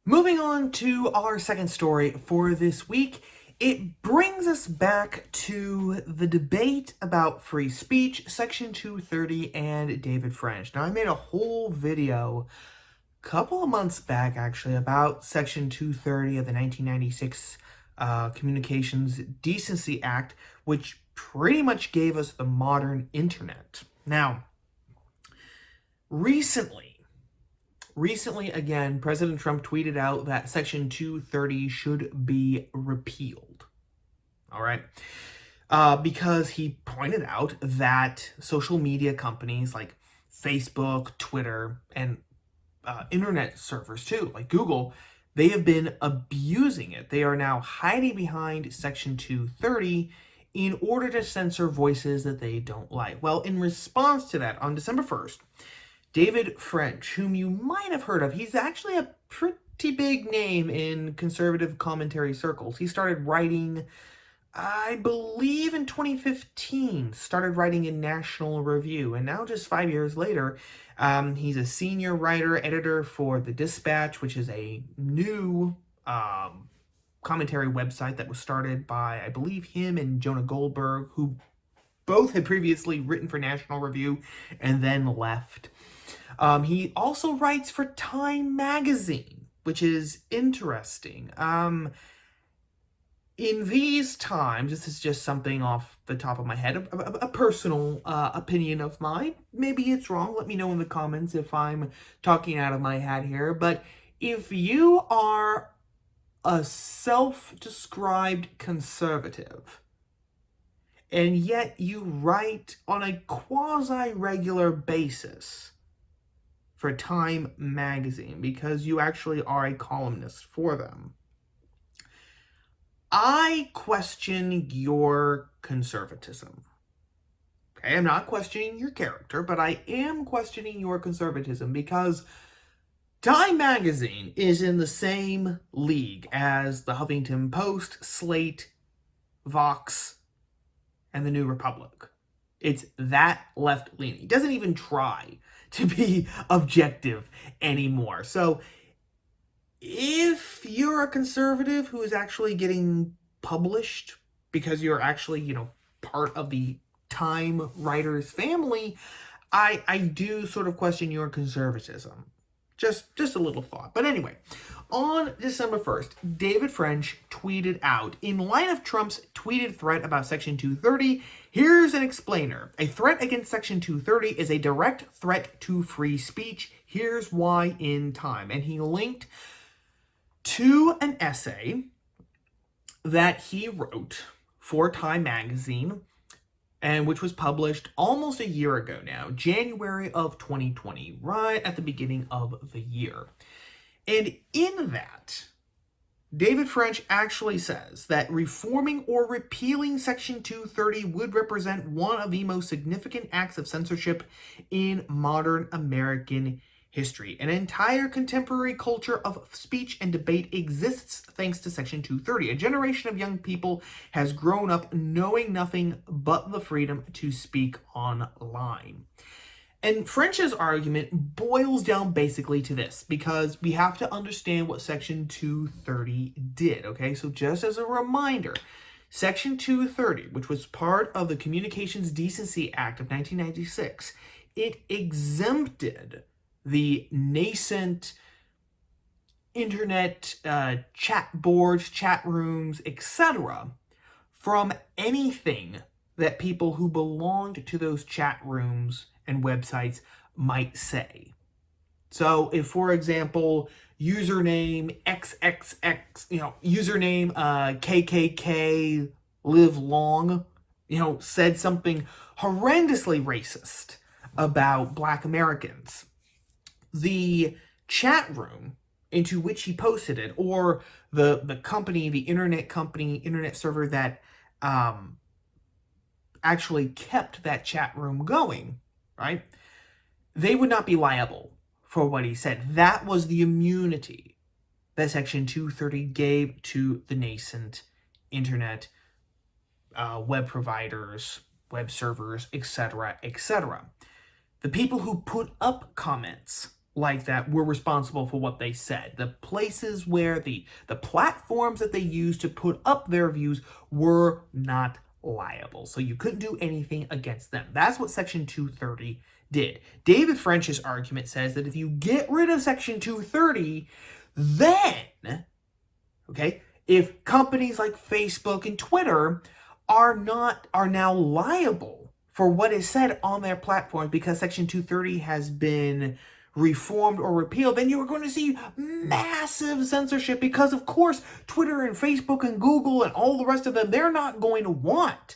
Moving on to our second story for this week, it brings us back to the debate about free speech, Section 230, and David French. Now, I made a whole video a couple of months back, actually, about Section 230 of the 1996 Communications Decency Act, which pretty much gave us the modern internet. Now, Recently, again, President Trump tweeted out that Section 230 should be repealed. All right. Because he pointed out that social media companies like Facebook, Twitter, and internet servers too, like Google, they have been abusing it. They are now hiding behind Section 230 in order to censor voices that they don't like. Well, in response to that, on December 1st, David French, whom you might have heard of, he's actually a pretty big name in conservative commentary circles. He started writing, I believe in 2015, started writing in National Review, and now just 5 years later, he's a senior writer, editor for The Dispatch, which is a new commentary website that was started by, I believe, him and Jonah Goldberg, who both had previously written for National Review and then left. He also writes for Time Magazine, which is interesting. In these times, this is just something off the top of my head, a personal opinion of mine. Maybe it's wrong. Let me know in the comments if I'm talking out of my hat here. But if you are a self-described conservative, and yet you write on a quasi-regular basis for Time Magazine because you actually are a columnist for them, I question your conservatism. Okay, I'm not questioning your character, but I am questioning your conservatism because Time Magazine is in the same league as the Huffington Post, Slate, Vox, and the New Republic. It's that left-leaning. It doesn't even try to be objective anymore. So if you're a conservative who is actually getting published because you're actually, part of the Time writers family, I do sort of question your conservatism. Just a little thought. But anyway, on December 1st, David French tweeted out, in light of Trump's tweeted threat about Section 230, here's an explainer. A threat against Section 230 is a direct threat to free speech. Here's why in Time. And he linked to an essay that he wrote for Time Magazine, and which was published almost a year ago now, January of 2020, right at the beginning of the year. And in that, David French actually says that reforming or repealing Section 230 would represent one of the most significant acts of censorship in modern American history. An entire contemporary culture of speech and debate exists thanks to Section 230. A generation of young people has grown up knowing nothing but the freedom to speak online. And French's argument boils down basically to this, because we have to understand what Section 230 did, okay? So just as a reminder, Section 230, which was part of the Communications Decency Act of 1996, it exempted the nascent internet chat boards, chat rooms, etc., from anything that people who belonged to those chat rooms and websites might say. So if, for example, username XXX, username KKK live long, said something horrendously racist about Black Americans, the chat room into which he posted it, or the company, the internet server that actually kept that chat room going, right? They would not be liable for what he said. That was the immunity that Section 230 gave to the nascent internet web providers, web servers, etc., etc. The people who put up comments like that were responsible for what they said. The places where the platforms that they used to put up their views were not liable. So you couldn't do anything against them. That's what Section 230 did. David French's argument says that if you get rid of Section 230, then, okay, if companies like Facebook and Twitter are now liable for what is said on their platforms because Section 230 has been reformed or repealed, then you are going to see massive censorship because, of course, Twitter and Facebook and Google and all the rest of them, they're not going to want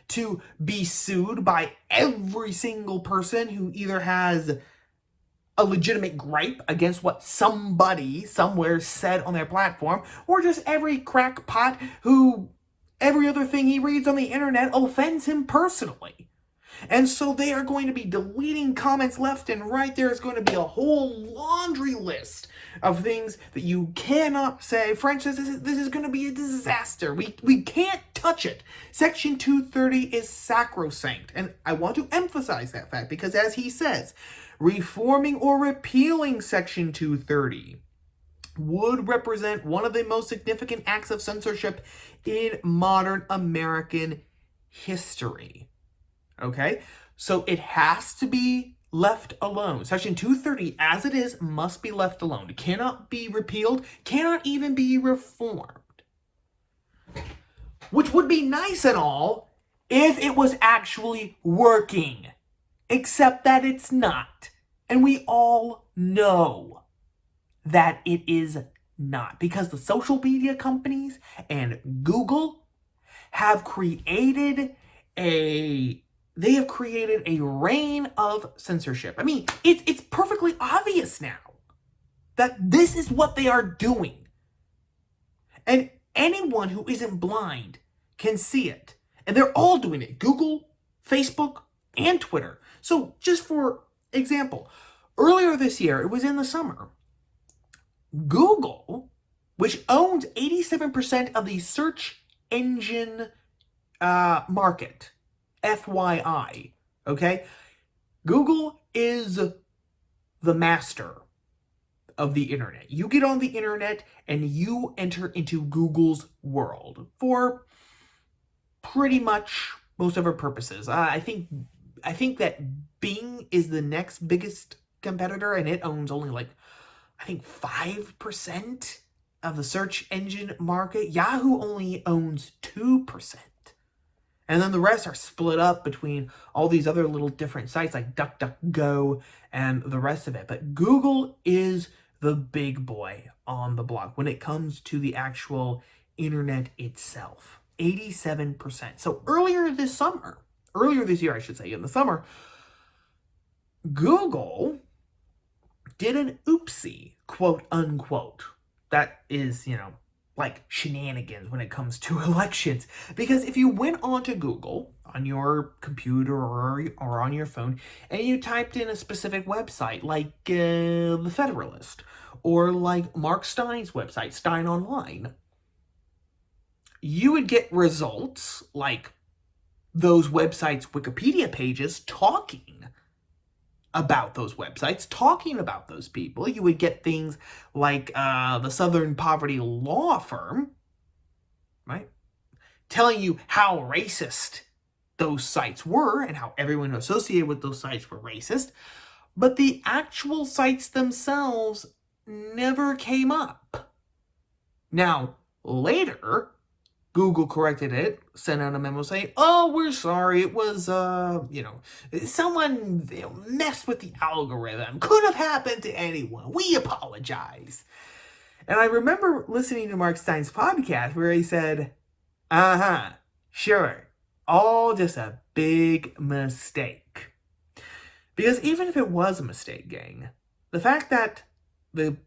to be sued by every single person who either has a legitimate gripe against what somebody somewhere said on their platform, or just every crackpot who every other thing he reads on the internet offends him personally. And so they are going to be deleting comments left and right. There is going to be a whole laundry list of things that you cannot say. French says this is going to be a disaster. We can't touch it. Section 230 is sacrosanct. And I want to emphasize that fact because, as he says, reforming or repealing Section 230 would represent one of the most significant acts of censorship in modern American history. Okay? So it has to be left alone. Section 230, as it is, must be left alone. It cannot be repealed, cannot even be reformed. Which would be nice and all if it was actually working. Except that it's not. And we all know that it is not. Because the social media companies and Google have created a reign of censorship. I mean, it's perfectly obvious now that this is what they are doing. And anyone who isn't blind can see it. And they're all doing it. Google, Facebook, and Twitter. So just for example, earlier this year, it was in the summer, Google, which owns 87% of the search engine market, FYI, okay? Google is the master of the internet. You get on the internet and you enter into Google's world for pretty much most of our purposes. I think that Bing is the next biggest competitor, and it owns only 5% of the search engine market. Yahoo only owns 2%. And then the rest are split up between all these other little different sites like DuckDuckGo and the rest of it. But Google is the big boy on the block when it comes to the actual internet itself. 87%. So earlier this year, I should say, in the summer, Google did an oopsie, quote unquote. That is, like shenanigans when it comes to elections. Because if you went onto Google on your computer or on your phone and you typed in a specific website like The Federalist or like Mark Stein's website, Stein Online, you would get results like those websites' Wikipedia pages talking about those websites, talking about those people. You would get things like the Southern Poverty Law Firm, right? Telling you how racist those sites were and how everyone associated with those sites were racist. But the actual sites themselves never came up. Now, later, Google corrected it, sent out a memo saying, oh, we're sorry, it was, someone messed with the algorithm. Could have happened to anyone. We apologize. And I remember listening to Mark Stein's podcast where he said, sure, all just a big mistake. Because even if it was a mistake, gang, the fact that the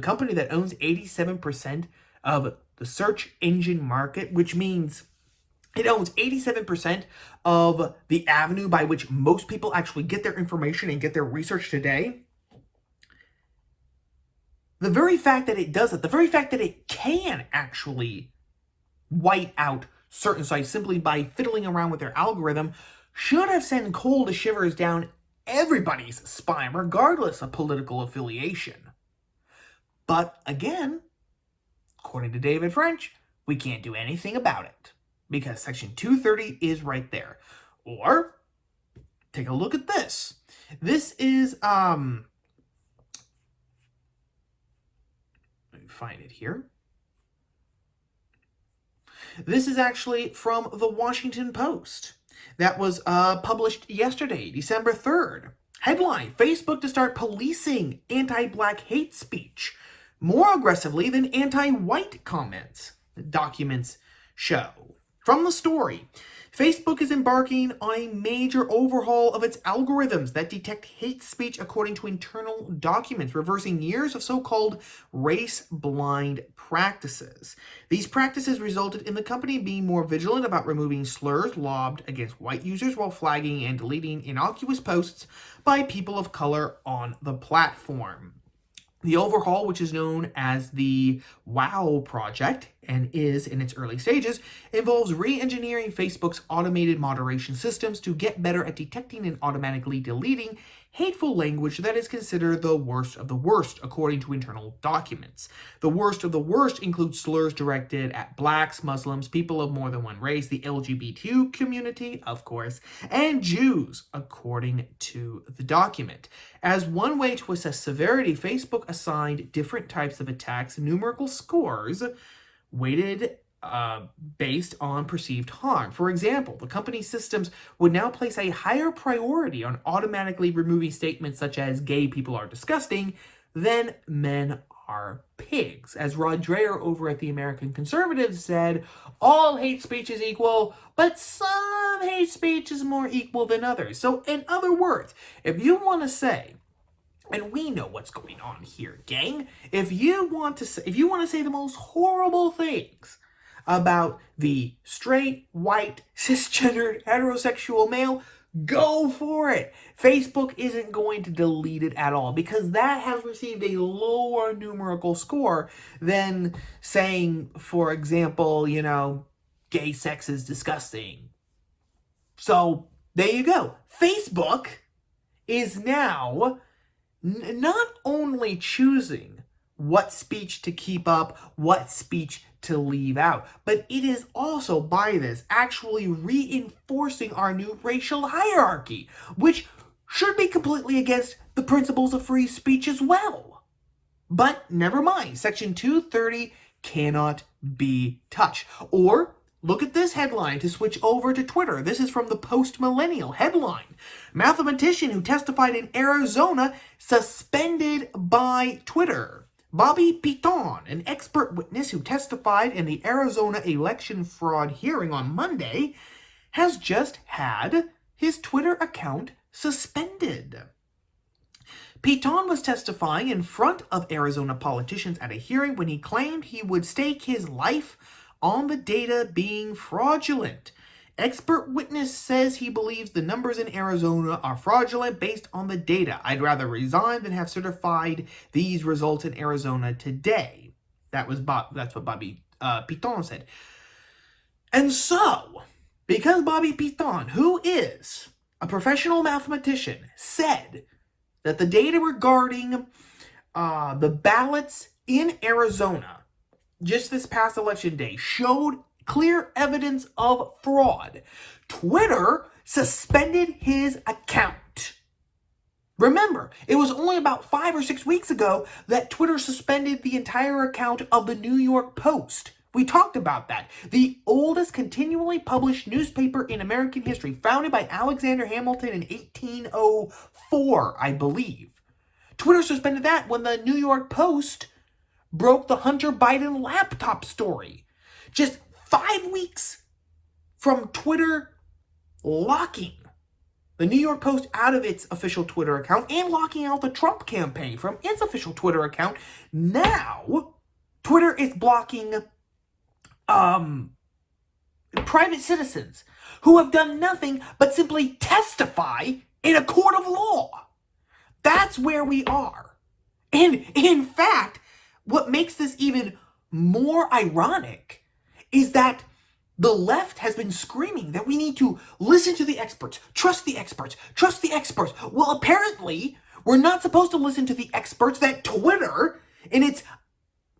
company that owns 87% of the search engine market, which means it owns 87% of the avenue by which most people actually get their information and get their research today. The very fact that it does it, the very fact that it can actually white out certain sites simply by fiddling around with their algorithm should have sent cold shivers down everybody's spy, regardless of political affiliation. But again, according to David French, we can't do anything about it because Section 230 is right there. Or, take a look at this. This is, let me find it here. This is actually from the Washington Post. That was published yesterday, December 3rd. Headline, Facebook to start policing anti-black hate speech more aggressively than anti-white comments, documents show. From the story, Facebook is embarking on a major overhaul of its algorithms that detect hate speech according to internal documents, reversing years of so-called race-blind practices. These practices resulted in the company being more vigilant about removing slurs lobbed against white users while flagging and deleting innocuous posts by people of color on the platform. The overhaul, which is known as the WOW project and is in its early stages, involves re-engineering Facebook's automated moderation systems to get better at detecting and automatically deleting hateful language that is considered the worst of the worst, according to internal documents. The worst of the worst includes slurs directed at blacks, Muslims, people of more than one race, the LGBT community, of course, and Jews, according to the document. As one way to assess severity, Facebook assigned different types of attacks numerical scores weighted based on perceived harm. For example, the company's systems would now place a higher priority on automatically removing statements such as gay people are disgusting than men are pigs. As Rod Dreher over at the American Conservatives said, all hate speech is equal, but some hate speech is more equal than others. So in other words, if you want to say, and we know what's going on here, gang, if you want to say the most horrible things about the straight, white, cisgendered, heterosexual male, go for it. Facebook isn't going to delete it at all because that has received a lower numerical score than saying, for example, gay sex is disgusting. So there you go. Facebook is now not only choosing what speech to keep up, what speech to leave out, but it is also, by this, actually reinforcing our new racial hierarchy, which should be completely against the principles of free speech as well. But never mind, Section 230 cannot be touched. Or look at this headline to switch over to Twitter. This is from the Post-Millennial headline. Mathematician who testified in Arizona suspended by Twitter. Bobby Piton, an expert witness who testified in the Arizona election fraud hearing on Monday, has just had his Twitter account suspended. Piton was testifying in front of Arizona politicians at a hearing when he claimed he would stake his life on the data being fraudulent. Expert witness says he believes the numbers in Arizona are fraudulent based on the data. I'd rather resign than have certified these results in Arizona today. That's what Bobby Piton said. And so, because Bobby Piton, who is a professional mathematician, said that the data regarding the ballots in Arizona just this past election day showed clear evidence of fraud, Twitter suspended his account. Remember, it was only about 5 or 6 weeks ago that Twitter suspended the entire account of the New York Post. We talked about that. The oldest continually published newspaper in American history, founded by Alexander Hamilton in 1804, I believe. Twitter suspended that when the New York Post broke the Hunter Biden laptop story. Just 5 weeks from Twitter locking the New York Post out of its official Twitter account and locking out the Trump campaign from its official Twitter account, now Twitter is blocking private citizens who have done nothing but simply testify in a court of law. That's where we are. And in fact, what makes this even more ironic is that The left has been screaming that we need to listen to the experts, trust the experts, trust the experts. Well, apparently, we're not supposed to listen to the experts that Twitter, in its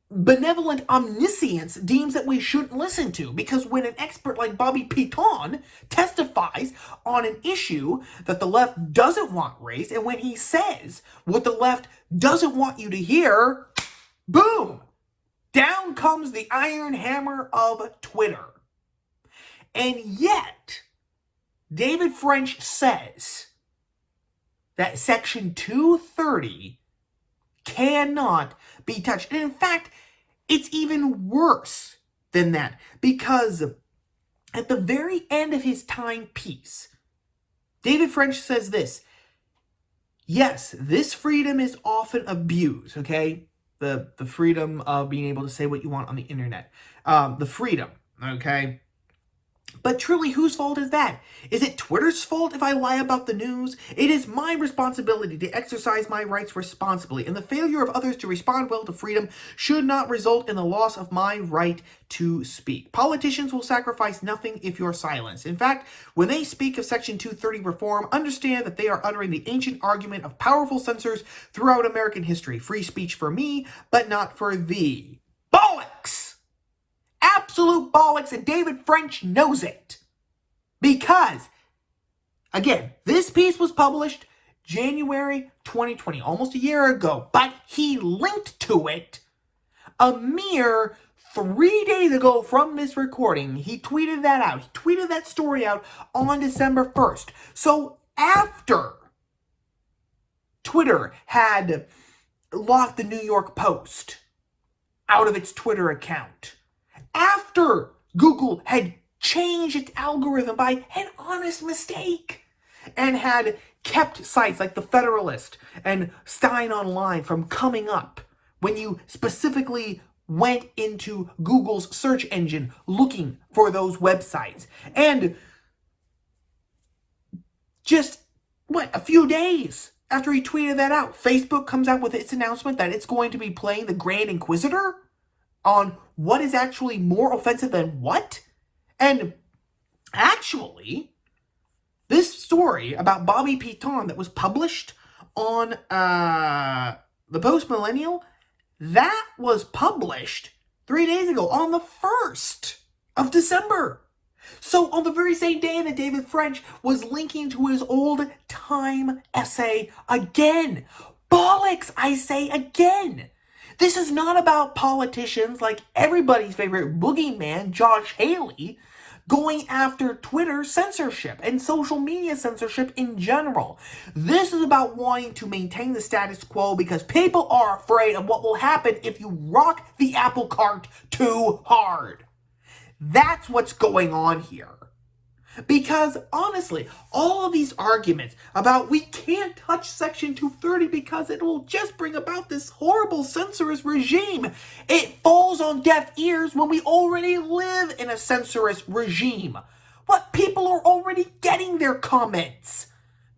benevolent omniscience, deems that we shouldn't listen to. Because when an expert like Bobby Piton testifies on an issue that the left doesn't want raised, and when he says what the left doesn't want you to hear, boom! Down comes the iron hammer of Twitter. And yet, David French says that Section 230 cannot be touched. And in fact, it's even worse than that, because at the very end of his timepiece, David French says this: yes, this freedom is often abused, okay? The freedom of being able to say what you want on the internet. The freedom, okay? But truly, whose fault is that? Is it Twitter's fault if I lie about the news? It is my responsibility to exercise my rights responsibly, and the failure of others to respond well to freedom should not result in the loss of my right to speak. Politicians will sacrifice nothing if you're silenced. In fact, when they speak of Section 230 reform, understand that they are uttering the ancient argument of powerful censors throughout American history. Free speech for me, but not for thee. Bollocks! Absolute bollocks, and David French knows it. Because, again, this piece was published January 2020, almost a year ago, but he linked to it a mere 3 days ago from this recording. He tweeted that out. He tweeted that story out on December 1st. So after Twitter had locked the New York Post out of its Twitter account, after Google had changed its algorithm by an honest mistake and had kept sites like The Federalist and Stein Online from coming up when you specifically went into Google's search engine looking for those websites. And just, a few days after he tweeted that out, Facebook comes out with its announcement that it's going to be playing the Grand Inquisitor on what is actually more offensive than what? And actually, this story about Bobby Piton that was published on the Post Millennial, that was published 3 days ago on the 1st of December. So on the very same day that David French was linking to his old time essay again. Bollocks, I say again. This is not about politicians like everybody's favorite boogeyman, Josh Haley, going after Twitter censorship and social media censorship in general. This is about wanting to maintain the status quo because people are afraid of what will happen if you rock the apple cart too hard. That's what's going on here. Because, honestly, all of these arguments about we can't touch Section 230 because it will just bring about this horrible censorous regime, it falls on deaf ears when we already live in a censorous regime. What? People are already getting their comments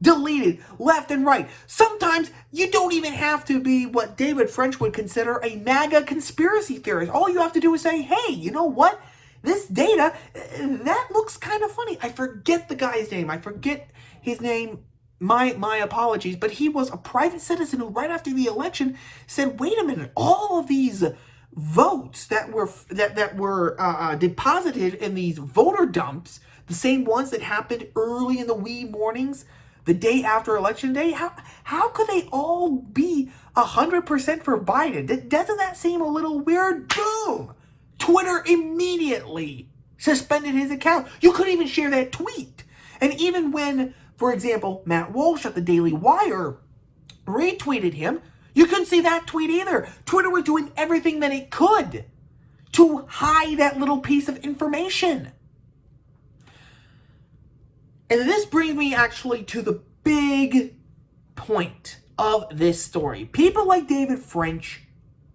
deleted left and right. Sometimes you don't even have to be what David French would consider a MAGA conspiracy theorist. All you have to do is say, hey, you know what? This data, that looks kind of funny. I forget the guy's name. I forget his name. My apologies. But he was a private citizen who right after the election said, wait a minute, all of these votes that were deposited in these voter dumps, the same ones that happened early in the wee mornings, the day after election day, how could they all be 100% for Biden? Doesn't that seem a little weird? Boom! Twitter immediately suspended his account. You couldn't even share that tweet. And even when, for example, Matt Walsh at the Daily Wire retweeted him, you couldn't see that tweet either. Twitter was doing everything that it could to hide that little piece of information. And this brings me actually to the big point of this story. People like David French,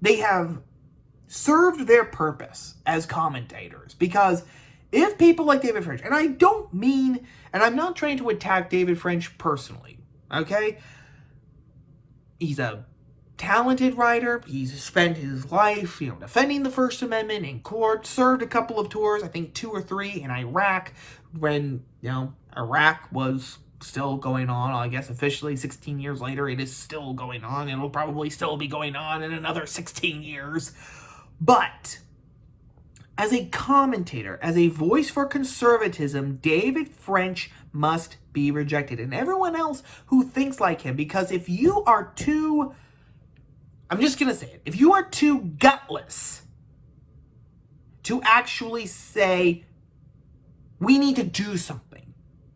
they have served their purpose as commentators, because if people like David French, and I don't mean, and I'm not trying to attack David French personally, okay? He's a talented writer. He's spent his life, defending the First Amendment in court, served a couple of tours, I think 2 or 3 in Iraq when, Iraq was still going on. I guess officially 16 years later, it is still going on. It'll probably still be going on in another 16 years. But as a commentator, as a voice for conservatism, David French must be rejected. And everyone else who thinks like him, because if you are too, I'm just going to say it, if you are too gutless to actually say, we need to do something,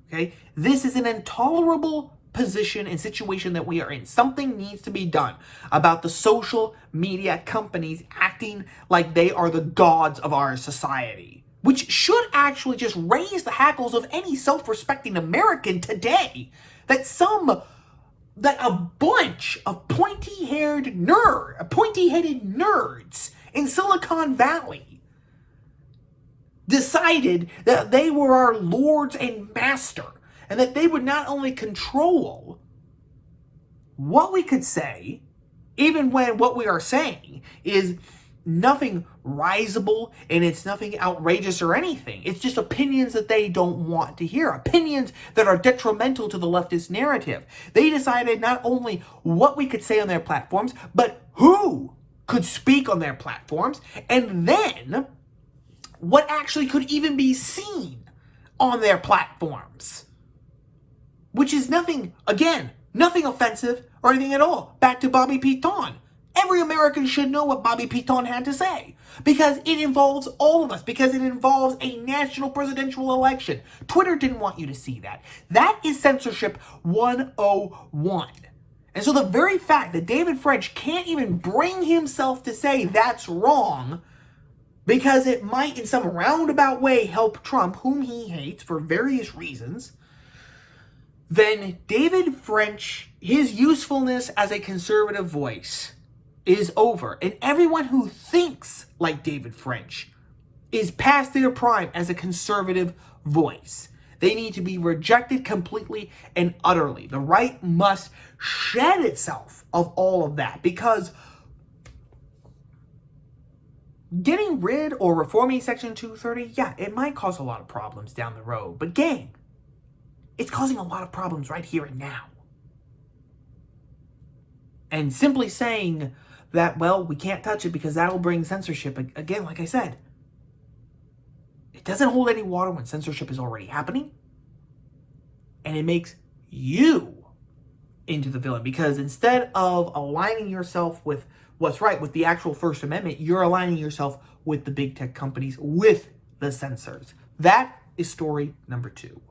okay? This is an intolerable position and situation that we are in. Something needs to be done about the social media companies acting like they are the gods of our society, which should actually just raise the hackles of any self-respecting American today. That a bunch of pointy-headed nerds in Silicon Valley decided that they were our lords and master, and that they would not only control what we could say, even when what we are saying is nothing risible and it's nothing outrageous or anything. It's just opinions that they don't want to hear, opinions that are detrimental to the leftist narrative. They decided not only what we could say on their platforms, but who could speak on their platforms, and then what actually could even be seen on their platforms. Which is nothing offensive or anything at all. Back to Bobby Piton. Every American should know what Bobby Piton had to say, because it involves all of us, because it involves a national presidential election. Twitter didn't want you to see that. That is censorship 101. And so the very fact that David French can't even bring himself to say that's wrong, because it might in some roundabout way help Trump, whom he hates for various reasons, then David French, his usefulness as a conservative voice is over. And everyone who thinks like David French is past their prime as a conservative voice. They need to be rejected completely and utterly. The right must shed itself of all of that, because getting rid or reforming Section 230, yeah, it might cause a lot of problems down the road. But gang, it's causing a lot of problems right here and now. And simply saying that, well, we can't touch it because that will bring censorship, again, like I said, it doesn't hold any water when censorship is already happening. And it makes you into the villain, because instead of aligning yourself with what's right, with the actual First Amendment, you're aligning yourself with the big tech companies, with the censors. That is story number 2.